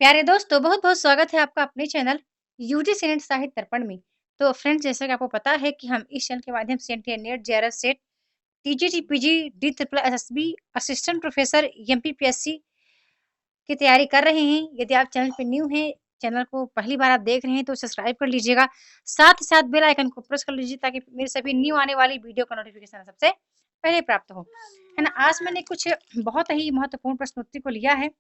प्यारे दोस्तों, बहुत-बहुत स्वागत है आपका अपने चैनल यूजीसी नेट साहित्य दर्पण में। तो फ्रेंड्स, जैसा कि आपको पता है कि हम इस चैनल के माध्यम से NTA net, JRF set, TGT, PG, D triple SSB, assistant professor, MPPSC की तैयारी कर रहे हैं। यदि आप चैनल पे न्यू हैं, चैनल को पहली बार आप देख रहे हैं तो सब्सक्राइब कर लीजिएगा। साथ ही साथ बेल आइकन को प्रेस कर लीजिए ताकि मेरे सभी न्यू आने वाली वीडियो का नोटिफिकेशन सबसे पहले प्राप्त हो। है ना? आज मैंने कुछ बहुत ही महत्वपूर्ण प्रश्नोत्तरी को लिया है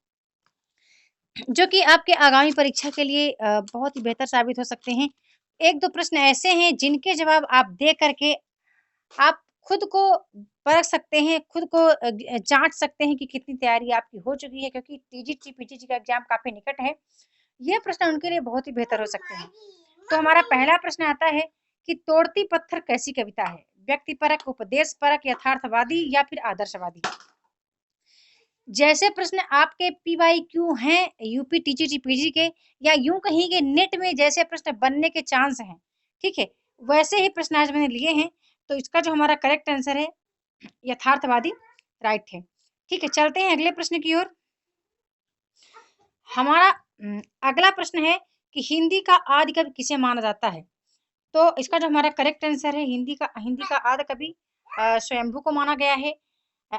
जो कि आपके आगामी परीक्षा के लिए बहुत ही बेहतर साबित हो सकते हैं। 1-2 प्रश्न ऐसे हैं जिनके जवाब आप दे कर के आप खुद को परख सकते हैं, खुद को जाँच सकते हैं कि कितनी तैयारी आपकी हो चुकी है, क्योंकि टीजीटी, पीजीटी का एग्ज़ाम काफ़ी निकट है। ये प्रश्न उनके लिए बहुत ही बेहतर हो सकते हैं। तो हमारा पहला प्रश्न आता है कि तोड़ती पत्थर कैसी कविता है? व्यक्तिपरक, उपदेशपरक, यथार्थवादी या फिर आदर्शवादी? जैसे प्रश्न आपके पीवाईक्यू हैं यूपी टीजीटी पीजी के, या यूं कहेंगे नेट में जैसे प्रश्न बनने के चांस हैं, ठीक है, वैसे ही प्रश्न आज मैंने लिए हैं। तो इसका जो हमारा करेक्ट आंसर है यथार्थवादी, राइट है। ठीक है, चलते हैं अगले प्रश्न की ओर। हमारा अगला प्रश्न है कि हिंदी का आदि कवि किसे माना जाता है? तो इसका जो हमारा करेक्ट आंसर है हिंदी का आदि कवि स्वयंभू को माना गया है।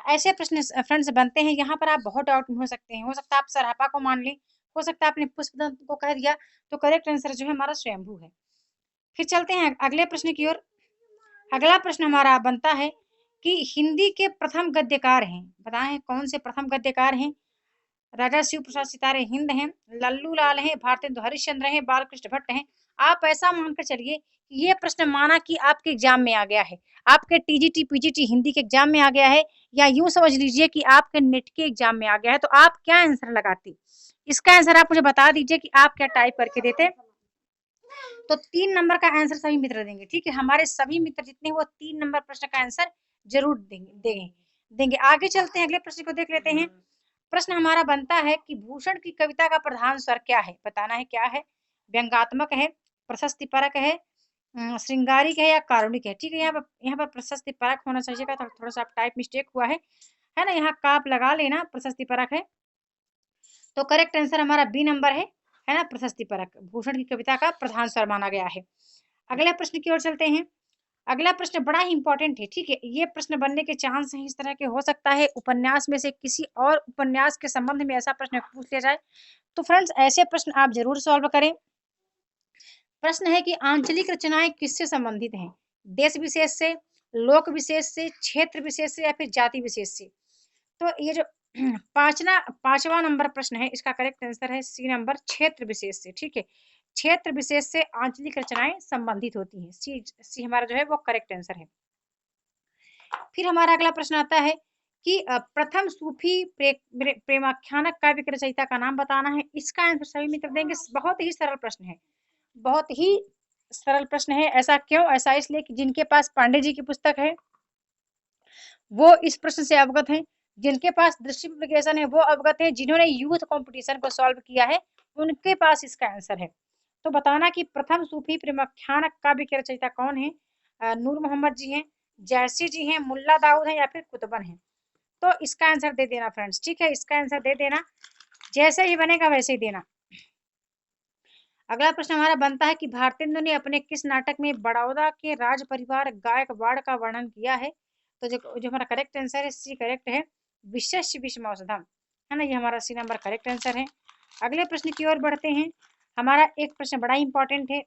ऐसे प्रश्न फ्रेंड्स बनते हैं, यहाँ पर आप बहुत डाउट में हो सकते हैं। हो सकता है आप सरापा को मान लें, हो सकता है आपने पुष्पदंत को कह दिया। तो करेक्ट आंसर जो है हमारा स्वयंभू है। फिर चलते हैं अगले प्रश्न की ओर। अगला प्रश्न हमारा बनता है कि हिंदी के प्रथम गद्यकार हैं, बताएं कौन से प्रथम गद्यकार हैं? राजा शिव प्रसाद सितारे हिंद हैं, लल्लू लाल हैं, भारतेंदु हरिश्चंद्र हैं, बालकृष्ण भट्ट हैं। आप ऐसा मानकर चलिए कि ये प्रश्न माना कि आपके एग्जाम में आ गया है, आपके टीजीटी पीजीटी हिंदी के एग्जाम में आ गया है, या यूं समझ लीजिए कि आपके नेट के एग्जाम में आ गया है, तो आप क्या आंसर लगाती? इसका आंसर आप मुझे बता दीजिए कि आप क्या टाइप करके देते। तो 3 नंबर का आंसर सभी मित्र देंगे, ठीक है, हमारे सभी मित्र जितने वो 3 नंबर प्रश्न का आंसर जरूर देंगे। आगे चलते हैं, अगले प्रश्न को देख लेते हैं। प्रश्न हमारा बनता है कि भूषण की कविता का प्रधान स्वर क्या है? बताना है क्या है। व्यंग्यात्मक है, प्रशस्ति परक है, श्रृंगारिक है, या कारुणिक है? ठीक है, यहाँ पर प्रशस्ति परक होना चाहिए था, थोड़ा सा टाइप मिस्टेक हुआ है ना, यहाँ काप लगा लेना, प्रशस्ति परक है। तो करेक्ट आंसर हमारा बी नंबर है ना, प्रशस्ति परक भूषण की कविता का प्रधान स्वर माना गया है। अगले प्रश्न की ओर चलते हैं। अगला प्रश्न बड़ा ही इंपॉर्टेंट है, ठीक है, ये प्रश्न बनने के चांस हैं इस तरह के, हो सकता है उपन्यास में से किसी और उपन्यास के संबंध में ऐसा प्रश्न पूछ लिया जाए। तो फ्रेंड्स, ऐसे प्रश्न आप जरूर सॉल्व करें। प्रश्न है कि आंचलिक रचनाएं किससे संबंधित हैं? देश विशेष से, लोक विशेष से, क्षेत्र विशेष से, या फिर जाति विशेष से? तो ये जो पांचवा नंबर प्रश्न है, इसका करेक्ट आंसर है सी नंबर, क्षेत्र विशेष से। ठीक है, क्षेत्र विशेष से आंचलिक रचनाएं संबंधित होती हैं। सी हमारा जो है वो करेक्ट आंसर है। फिर हमारा अगला प्रश्न आता है कि प्रथम सूफी प्रेमाख्यानक काव्य के रचयिता का नाम बताना है। इसका आंसर सभी मित्र देंगे। बहुत ही सरल प्रश्न है, बहुत ही सरल प्रश्न है। ऐसा क्यों? ऐसा इसलिए कि जिनके पास पांडे जी की पुस्तक है वो इस प्रश्न से अवगत हैं, जिनके पास दृष्टि पब्लिकेशन है वो अवगत है, जिन्होंने यूथ कंपटीशन को सॉल्व किया है उनके पास इसका आंसर है। तो बताना कि प्रथम सूफी प्रेमाख्यान काव्य के रचयिता कौन है? नूर मोहम्मद जी हैं, जैसी जी हैं, मुल्ला दाऊद हैं, या फिर कुतुबन हैं? तो इसका आंसर दे देना फ्रेंड्स, ठीक है, इसका आंसर दे देना, जैसे ही बनेगा वैसे ही देना। अगला प्रश्न हमारा बनता है कि भारतेंदु ने अपने किस नाटक में बड़ौदा के राज परिवार गायकवाड़ का वर्णन किया है? तो जो हमारा करेक्ट आंसर है सी करेक्ट है, विशेष विषमौसधम, है ना, ये हमारा सी नंबर करेक्ट आंसर है। अगले प्रश्न की ओर बढ़ते हैं। हमारा एक प्रश्न बड़ा इंपॉर्टेंट है।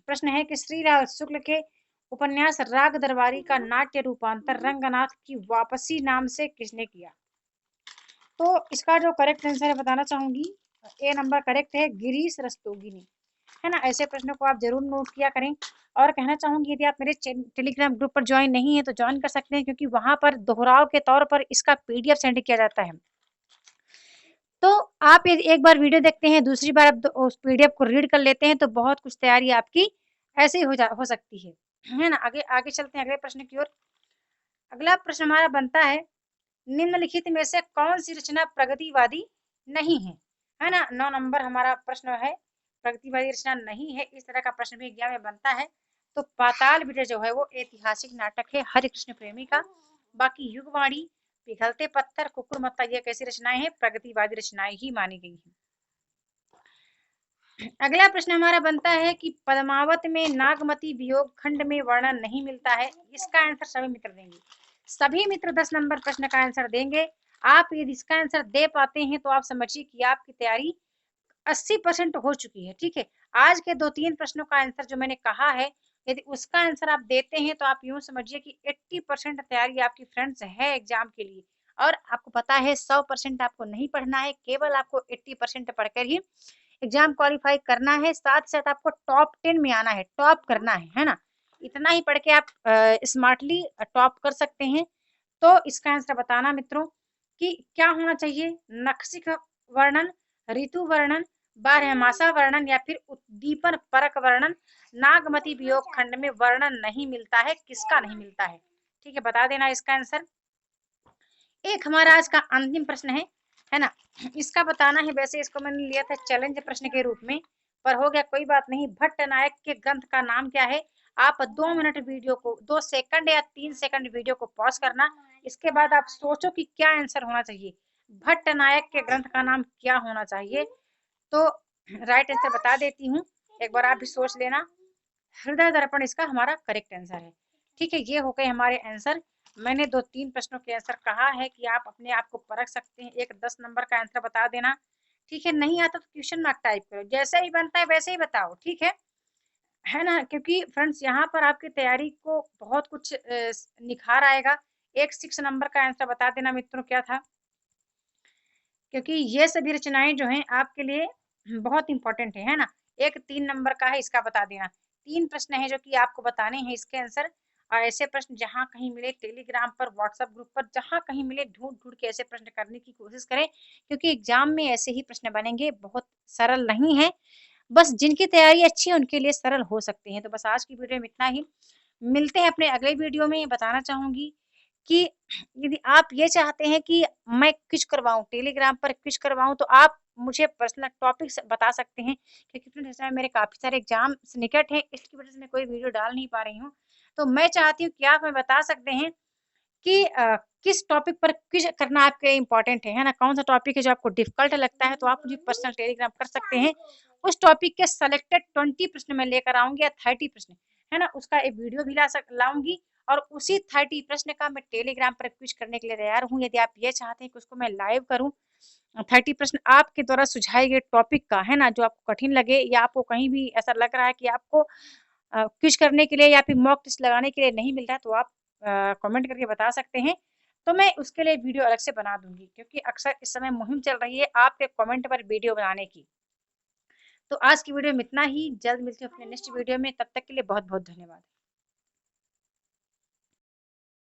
प्रश्न है कि श्रीलाल शुक्ल के उपन्यास राग दरबारी का नाट्य रूपांतर रंगनाथ की वापसी नाम से किसने किया? तो इसका जो करेक्ट आंसर है बताना चाहूंगी, ए नंबर करेक्ट है, गिरीश रस्तोगी ने, है ना। ऐसे प्रश्नों को आप जरूर नोट किया करें। और कहना चाहूंगी यदि आप मेरे टेलीग्राम ग्रुप पर ज्वाइन नहीं है तो ज्वाइन कर सकते हैं, क्योंकि वहां पर दोहराव के तौर पर इसका पीडीएफ सेंड किया जाता है। तो आप यदि एक बार वीडियो देखते हैं, दूसरी बार आप उस पीडीएफ को रीड कर लेते हैं, तो बहुत कुछ तैयारी आपकी ऐसे ही हो सकती है ना। आगे आगे चलते हैं अगले प्रश्न की ओर। अगला प्रश्न हमारा बनता है, निम्नलिखित में से कौन सी रचना प्रगतिवादी नहीं है ना। 9 नंबर हमारा प्रश्न है, प्रगतिवादी रचना नहीं है, इस तरह का प्रश्न भी एग्जाम में बनता है। तो पाताल विजय जो है वो ऐतिहासिक नाटक है हरि कृष्ण प्रेमी का। बाकी युगवाणी, पिघलते पत्थर, कुकुर मत्ता, ये कैसी रचनाएं हैं? प्रगतिवादी रचनाएं ही मानी गई हैं। अगला प्रश्न हमारा बनता है कि पद्मावत में नागमती वियोग खंड में वर्णन नहीं मिलता है। इसका आंसर सभी मित्र देंगे। सभी मित्र 10 नंबर प्रश्न का आंसर देंगे। आप यदि इसका आंसर दे पाते हैं तो आप समझिए कि आपकी तैयारी 80% हो चुकी है। ठीक है, आज के 2-3 प्रश्नों का आंसर जो मैंने कहा है, यदि उसका आंसर आप देते हैं तो आप यूं समझिए कि 80% तैयारी आपकी फ्रेंड्स है एग्जाम के लिए। और आपको पता है 100% आपको नहीं पढ़ना है, केवल आपको 80% पढ़कर ही एग्जाम क्वालिफाई करना है। साथ साथ आपको टॉप 10 में आना है, टॉप करना है ना। इतना ही पढ़ के आप स्मार्टली टॉप कर सकते हैं। तो इसका आंसर बताना मित्रों कि क्या होना चाहिए, नक्शिक वर्णन, ऋतु वर्णन, बारहमासा वर्णन या फिर उद्दीपन परक वर्णन। नागमती वियोग खंड में वर्णन नहीं मिलता है, किसका नहीं मिलता है? ठीक है, बता देना इसका आंसर। एक हमारा आज का अंतिम प्रश्न है ना, इसका बताना है। वैसे इसको मैंने लिया था चैलेंज प्रश्न के रूप में, पर हो गया, कोई बात नहीं। भट्ट नायक के ग्रंथ का नाम क्या है? आप 2 मिनट वीडियो को, 2 सेकंड या 3 सेकंड वीडियो को पॉज करना। इसके बाद आप सोचो कि क्या आंसर होना चाहिए, भट्ट नायक के ग्रंथ का नाम क्या होना चाहिए। तो राइट आंसर बता देती हूँ, एक बार आप भी सोच लेना। हृदय दर्पण इसका हमारा करेक्ट आंसर है। ठीक है, ये हो गए हमारे आंसर। मैंने 2-3 प्रश्नों के आंसर कहा है कि आप अपने आप को परख सकते हैं। एक 10 नंबर का आंसर बता देना। ठीक है, नहीं आता तो क्वेश्चन मार्क टाइप करो, जैसे ही बनता है वैसे ही बताओ। ठीक है ना, क्योंकि फ्रेंड्स यहाँ पर आपकी तैयारी को बहुत कुछ निखार आएगा। एक 6 नंबर का आंसर बता देना मित्रों क्या था, क्योंकि ये सभी रचनाएं जो हैं आपके लिए बहुत इंपॉर्टेंट है ना। एक 3 नंबर का है, इसका बता देना। 3 प्रश्न है जो कि आपको बताने हैं इसके आंसर। और ऐसे प्रश्न जहां कहीं मिले टेलीग्राम पर, व्हाट्सएप ग्रुप पर, जहां कहीं मिले ढूंढ ढूंढ के ऐसे प्रश्न करने की कोशिश करें, क्योंकि एग्जाम में ऐसे ही प्रश्न बनेंगे, बहुत सरल नहीं है। बस जिनकी तैयारी अच्छी है उनके लिए सरल हो सकते हैं। तो बस आज की वीडियो में इतना ही। मिलते हैं अपने अगले वीडियो में। बताना चाहूंगी कि यदि आप ये चाहते हैं कि मैं क्विज करवाऊँ, टेलीग्राम पर क्विज करवाऊँ, तो आप मुझे पर्सनल टॉपिक्स बता सकते हैं, क्योंकि फ्रेंड्स इस समय मेरे काफ़ी सारे एग्ज़ाम्स निकट हैं, इसकी वजह से मैं कोई वीडियो डाल नहीं पा रही हूँ। तो मैं चाहती हूँ कि आप हमें बता सकते हैं कि किस टॉपिक पर क्विज करना आपके लिए इम्पोर्टेंट है ना? कौन-सा टॉपिक है जो आपको डिफ़िकल्ट लगता है, तो आप मुझे पर्सनल टेलीग्राम कर सकते हैं। उस टॉपिक के सेलेक्टेड 20 प्रश्न मैं लेकर आऊँगी या 30 प्रश्न, है ना? उसका एक वीडियो भी लाऊँगी और उसी 30 प्रश्न का मैं टेलीग्राम पर क्विज करने के लिए तैयार हूँ। यदि आप ये चाहते हैं कि उसको मैं लाइव करूँ, 30 प्रश्न आपके द्वारा सुझाए गए टॉपिक का, है ना? जो आपको कठिन लगे या आपको कहीं भी ऐसा लग रहा है कि आपको क्विज करने के लिए या फिर मॉक टेस्ट लगाने के लिए नहीं मिल रहा है, तो आप कमेंट करके बता सकते हैं। तो मैं उसके लिए वीडियो अलग से बना दूँगी, क्योंकि अक्सर इस समय मुहिम चल रही है आपके कमेंट पर वीडियो बनाने की। तो आज की वीडियो में इतना ही, जल्द मिलती हूँ अपने नेक्स्ट वीडियो में, तब तक के लिए बहुत-बहुत धन्यवाद।